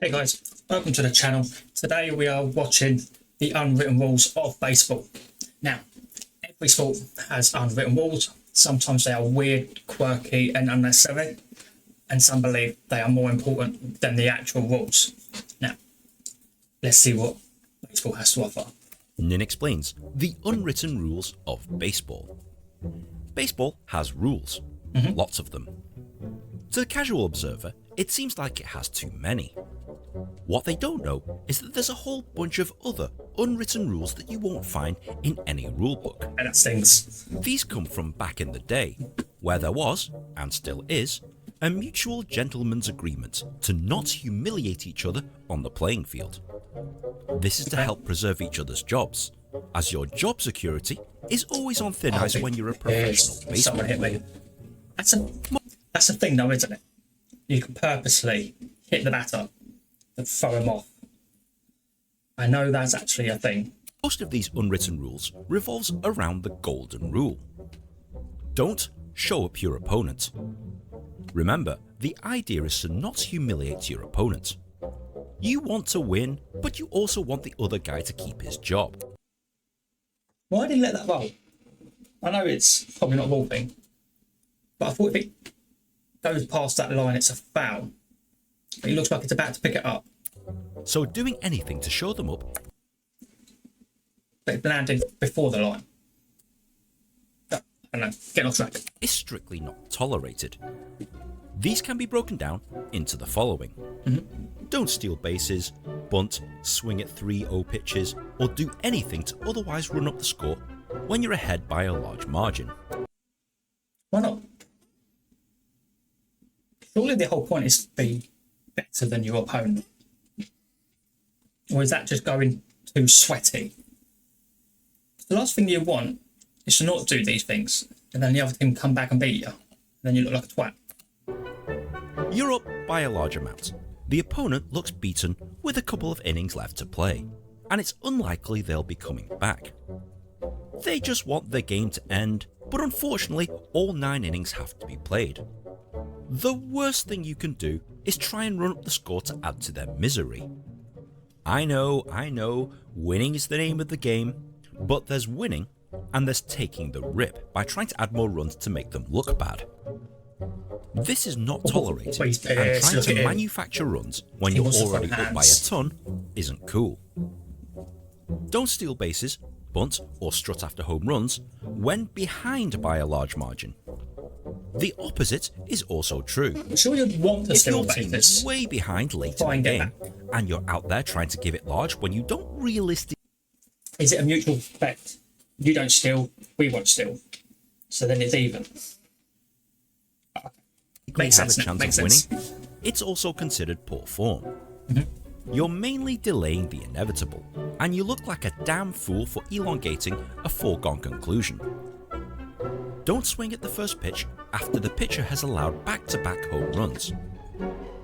Hey guys, welcome to the channel. Today we are watching the unwritten rules of baseball. Now, every sport has unwritten rules. Sometimes they are weird, quirky and unnecessary, and some believe they are more important than the actual rules. Now, let's see what baseball has to offer. Nin explains the unwritten rules of baseball. Baseball has rules, lots of them. To the casual observer, it seems like it has too many. What they don't know is that there's a whole bunch of other unwritten rules that you won't find in any rulebook. And that stings. These come from back in the day, where there was, and still is, a mutual gentleman's agreement to not humiliate each other on the playing field. This is to help preserve each other's jobs, as your job security is always on thin ice when you're a professional baseball Someone hit player. me. That's a thing though, isn't it? You can purposely hit the batter and throw him off. I know that's actually a thing. Most of these unwritten rules revolves around the golden rule. Don't show up your opponent. Remember, the idea is to not humiliate your opponent. You want to win, but you also want the other guy to keep his job. Why did he let that roll? I know it's probably not a ball thing, but I thought if it goes past that line, it's a foul. But he looks like it's about to pick it up. So doing anything to show them up But it landed before the line. I don't know, getting off track. is strictly not tolerated. These can be broken down into the following. Don't steal bases, bunt, swing at 3-0 pitches, or do anything to otherwise run up the score when you're ahead by a large margin. Why not? Surely the whole point is to be better than your opponent. Or is that just going too sweaty? The last thing you want is to not do these things, and then the other team come back and beat you. And then you look like a twat. You're up by a large amount. The opponent looks beaten with a couple of innings left to play, and it's unlikely they'll be coming back. They just want the game to end, but unfortunately all 9 innings have to be played. The worst thing you can do is try and run up the score to add to their misery. I know, winning is the name of the game, but there's winning and there's taking the rip by trying to add more runs to make them look bad. This is not tolerated, and trying to manufacture runs when you're already up by a ton isn't cool. Don't steal bases, bunt or strut after home runs when behind by a large margin. The opposite is also true. I'm sure you'd want to If steal your team bases. is way behind late Try in and the get game and you're out there trying to give it large when you don't realistically Is it a mutual respect? You don't steal, we won't steal. So then it's even. Makes have sense. a chance Makes of sense. winning, it's also considered poor form. You're mainly delaying the inevitable, and you look like a damn fool for elongating a foregone conclusion. Don't swing at the first pitch after the pitcher has allowed back-to-back home runs.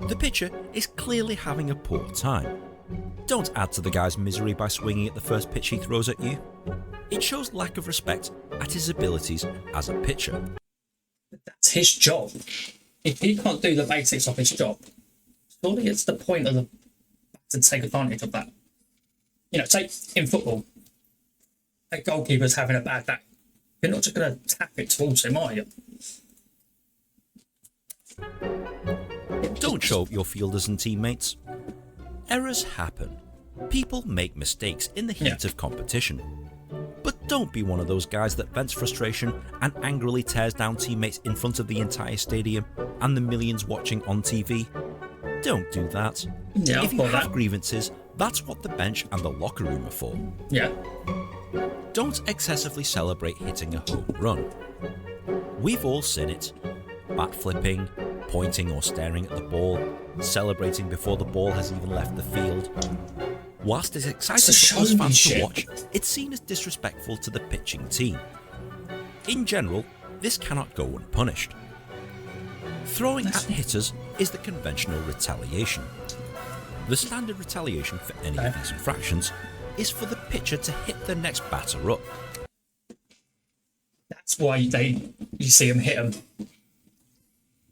The pitcher is clearly having a poor time. Don't add to the guy's misery by swinging at the first pitch he throws at you. It shows lack of respect at his abilities as a pitcher. That's his job. If he can't do the basics of his job, surely it's the point of the to take advantage of that. You know, say in football, a goalkeeper's having a bad day. You're not just going to tap it towards him, are you? Don't show up your fielders and teammates. Errors happen. People make mistakes in the heat of competition. But don't be one of those guys that vents frustration and angrily tears down teammates in front of the entire stadium and the millions watching on TV. Don't do that. Yeah, if you have that. grievances, that's what the bench and the locker room are for. Yeah. Don't excessively celebrate hitting a home run. We've all seen it. Bat flipping, pointing or staring at the ball, celebrating before the ball has even left the field. Whilst it's exciting for us fans to watch, it's seen as disrespectful to the pitching team. In general, this cannot go unpunished. Throwing at hitters is the conventional retaliation. The standard retaliation for any of these infractions is for the pitcher to hit the next batter up. That's why you see him hit him.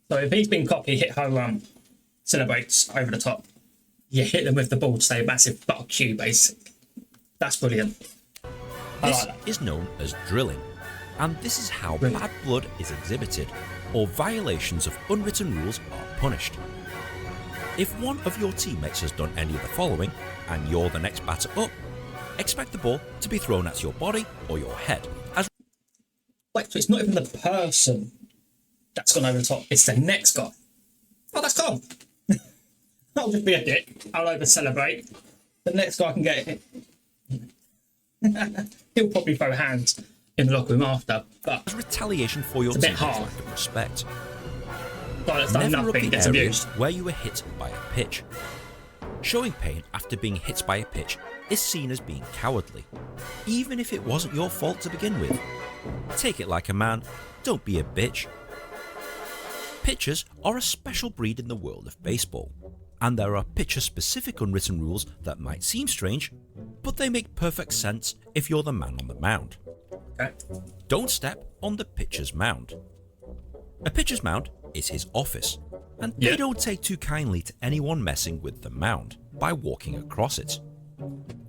So if he's been cocky, hit home run, celebrates over the top. you hit them with the ball to say a massive fuck you, basically. That's brilliant. I This like that. is known as drilling, and this is how Really? bad blood is exhibited, or violations of unwritten rules are punished. If one of your teammates has done any of the following, and you're the next batter up, expect the ball to be thrown at your body or your head. Wait, so it's not even the person that's gone over the top, it's the next guy. Oh, that's calm. I'll just be a dick. I'll over celebrate. The next guy can get it. He'll probably throw hands in the locker room after, but As retaliation for your It's a bit teammates' hard. lack of respect. guy that's done Never rub nothing the gets area abused. where you were hit by a pitch. Showing pain after being hit by a pitch is seen as being cowardly, even if it wasn't your fault to begin with. Take it like a man, don't be a bitch. Pitchers are a special breed in the world of baseball, and there are pitcher-specific unwritten rules that might seem strange, but they make perfect sense if you're the man on the mound. Okay. Don't step on the pitcher's mound. A pitcher's mound is his office, and Yeah. they don't take too kindly to anyone messing with the mound by walking across it.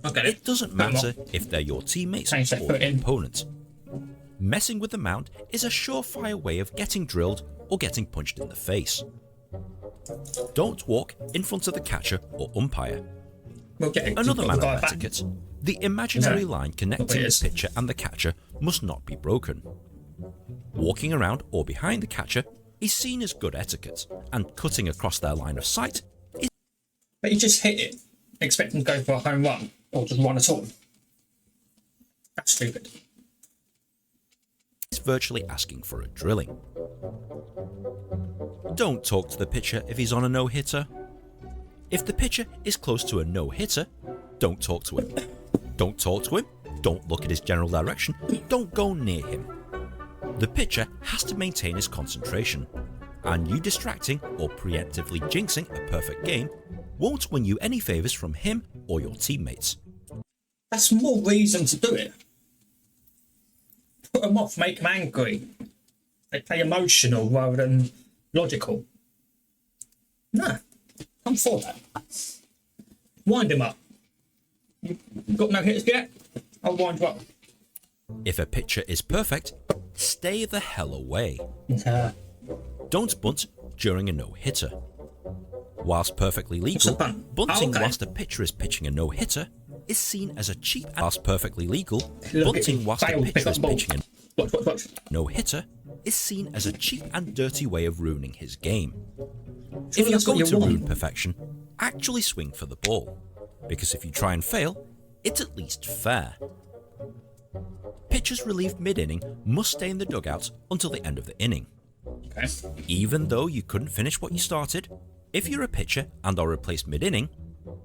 Okay. It doesn't matter if they're your teammates Change their or foot your in. opponent. Messing with the mound is a surefire way of getting drilled or getting punched in the face. Don't walk in front of the catcher or umpire. We'll get it. Another You've got manner the guy of back. etiquette. The imaginary No. line Not connecting what it the is. pitcher and the catcher must not be broken. Walking around or behind the catcher is seen as good etiquette, and cutting across their line of sight is But you just hit it, expecting to go for a home run or just run at all. That's stupid. virtually asking for a drilling. Don't talk to the pitcher if he's on a no-hitter. If the pitcher is close to a no-hitter, don't talk to him. Don't talk to him, don't look at his general direction, don't go near him. The pitcher has to maintain his concentration, and you distracting or preemptively jinxing a perfect game won't win you any favours from him or your teammates. That's more reason to do it. Put them off, make them angry. They play emotional rather than logical. Nah, I'm for that. Wind him up. You got no hits yet? I'll wind you up. If a pitcher is perfect, stay the hell away. Nah. Don't bunt during a no-hitter. Whilst perfectly What's a legal, bunt? bunting Oh, okay. whilst a pitcher is pitching a no-hitter is seen as a cheap. Whilst perfectly legal, Look, bunting it whilst a failed to pick pitcher up is the ball. pitching Watch. a no-hitter is seen as a cheap and dirty way of ruining his game. Surely If you're that's what going you to want. ruin perfection, actually swing for the ball, because if you try and fail, it's at least fair. Pitchers relieved mid-inning must stay in the dugout until the end of the inning. Okay. Even though you couldn't finish what you started, if you're a pitcher and are replaced mid-inning,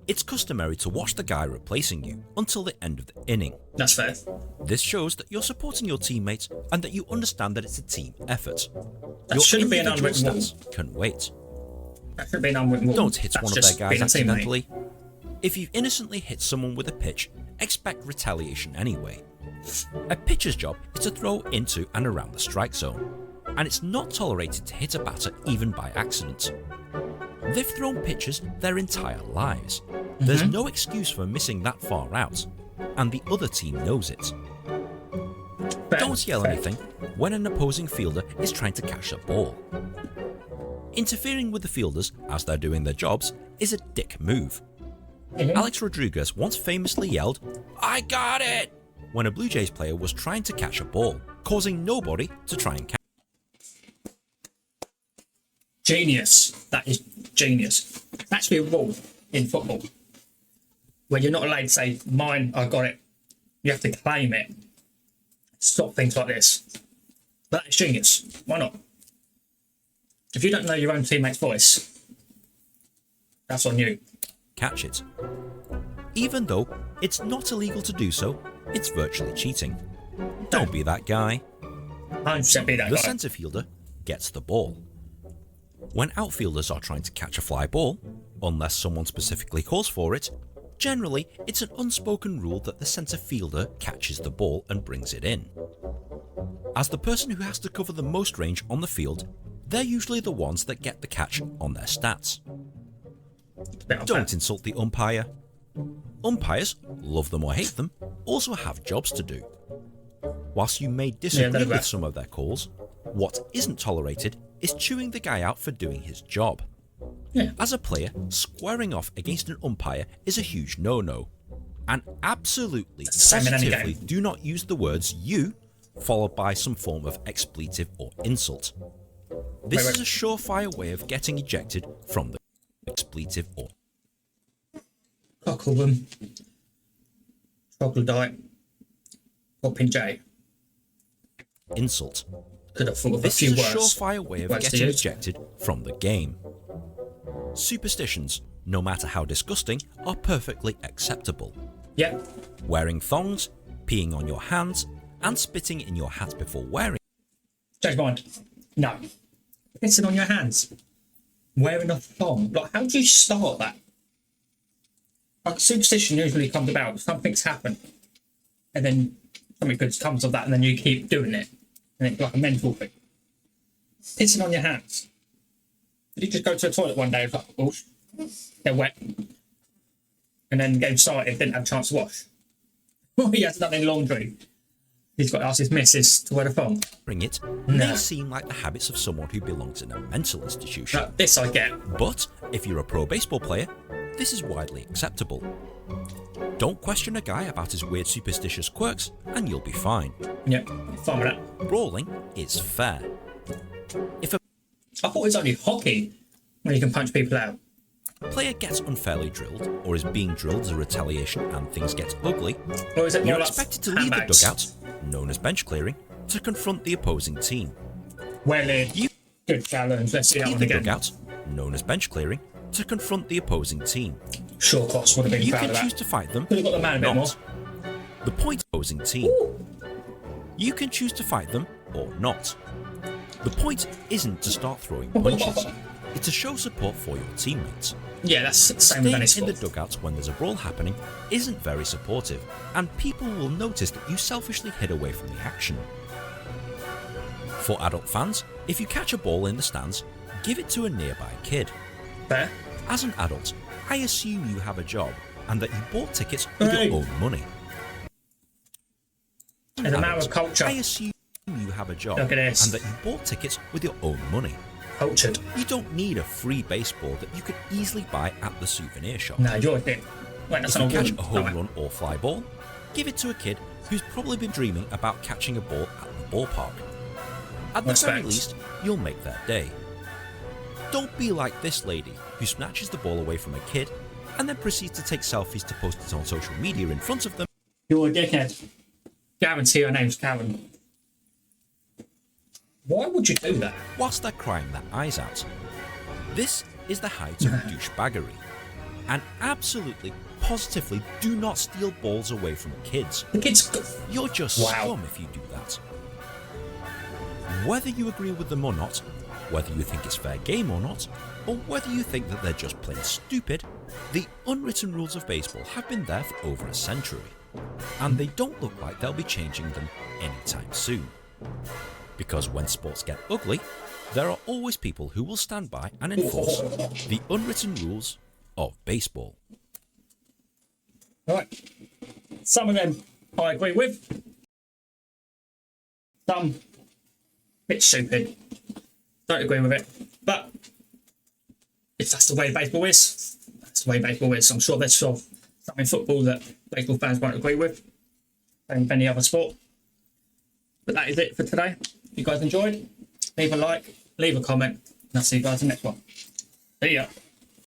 it's customary to watch the guy replacing you until the end of the inning. That's fair. This shows that you're supporting your teammates and that you understand that it's a team effort. That Your shouldn't be an individual unwritten rule. stats can wait. That should be an unwritten rule. Don't hit That's one of just their being guys a teammate. accidentally. If you've innocently hit someone with a pitch, expect retaliation anyway. A pitcher's job is to throw into and around the strike zone, and it's not tolerated to hit a batter even by accident. They've thrown pitches their entire lives. There's no excuse for missing that far out, and the other team knows it. Fair, Don't yell fair. anything when an opposing fielder is trying to catch a ball. Interfering with the fielders as they're doing their jobs is a dick move. Alex Rodriguez once famously yelled, "I got it!" when a Blue Jays player was trying to catch a ball, causing nobody to try and catch. Genius. That is genius. Actually, a rule in football where you're not allowed to say, "Mine, I got it." You have to claim it. Stop things like this. That is genius. Why not? If you don't know your own teammate's voice, that's on you. Catch it. Even though it's not illegal to do so, it's virtually cheating. Don't be that guy. 100% be that The guy. centre fielder gets the ball. When outfielders are trying to catch a fly ball, unless someone specifically calls for it, generally it's an unspoken rule that the centre fielder catches the ball and brings it in. As the person who has to cover the most range on the field, they're usually the ones that get the catch on their stats. Don't insult the umpire. Umpires, love them or hate them, also have jobs to do. Whilst you may disagree with some of their calls, what isn't tolerated is chewing the guy out for doing his job. Yeah. As a player, squaring off against an umpire is a huge no-no. And absolutely positively do not use the words "you" followed by some form of expletive or insult. This is a surefire way of getting ejected from the expletive or Cockleman, troglodyte, popinjay. insult. Could have thought of This a few is a words. surefire way of getting ejected from the game. Superstitions, no matter how disgusting, are perfectly acceptable. Yep. Wearing thongs, peeing on your hands, and spitting in your hat before wearing. Change mind. No. Pissing on your hands. Wearing a thong. Like, how do you start that? Like, superstition usually comes about. Something's happened. And then something good comes of that, and then you keep doing it. And it's like a mental thing. Pissing on your hands. Did you just go to the toilet one day and like, oh, they're wet? And then get started, didn't have a chance to wash. Well, he hasn't done any laundry. He's got to ask his missus to wear a thong. Bring it may seem like the habits of someone who belongs in a mental institution. No, this I get. But if you're a pro baseball player, this is widely acceptable. Don't question a guy about his weird superstitious quirks and you'll be fine. Yeah, fine with that. Brawling is fair. If a I thought it was only hockey when you can punch people out. player gets unfairly drilled or is being drilled as a retaliation and things get ugly, Or is it more you're like expected to leave the handbags? dugout, known as bench clearing, to confront the opposing team. Well, You good challenge. Let's see that leave one the again. dugout, known as bench clearing, to confront the opposing team. Sure, Cross would have been You proud can of choose that. to fight them Could have got the man a bit or more. not. The point opposing team. You can choose to fight them or not. The point isn't to start throwing punches. It's to show support for your teammates. Yeah, that's the same with any Staying in the sport. dugout when there's a brawl happening isn't very supportive, and people will notice that you selfishly hid away from the action. For adult fans, if you catch a ball in the stands, give it to a nearby kid. Fair. As an adult, I assume you have a job and that you bought tickets with Hey. your own money. As a matter of culture, I assume you have a job Look at this. and that you bought tickets with your own money. cultured. You don't need a free baseball that you could easily buy at the souvenir shop. No, you're a dick. Wait, that's If you not catch good. a home No, run or fly ball, give it to a kid who's probably been dreaming about catching a ball at the ballpark. At the very Respect. least, you'll make their day. Don't be like this lady who snatches the ball away from a kid and then proceeds to take selfies to post it on social media in front of them. You're a dickhead. Guarantee her name's Karen. Why would you do that? Whilst they're crying their eyes out. This is the height of douchebaggery. And absolutely, positively do not steal balls away from kids. The kid's You're just Wow. scum if you do that. Whether you agree with them or not, whether you think it's fair game or not, or whether you think that they're just plain stupid, the unwritten rules of baseball have been there for over a century. And they don't look like they'll be changing them anytime soon. Because when sports get ugly, there are always people who will stand by and enforce the unwritten rules of baseball. Right. Some of them I agree with. Some bit stupid. Don't agree with it. But if that's the way baseball is, that's the way baseball is. I'm sure there's some in football that baseball fans won't agree with. Same with any other sport. But that is it for today. If you guys enjoyed, leave a like, leave a comment, and I'll see you guys in the next one. See ya.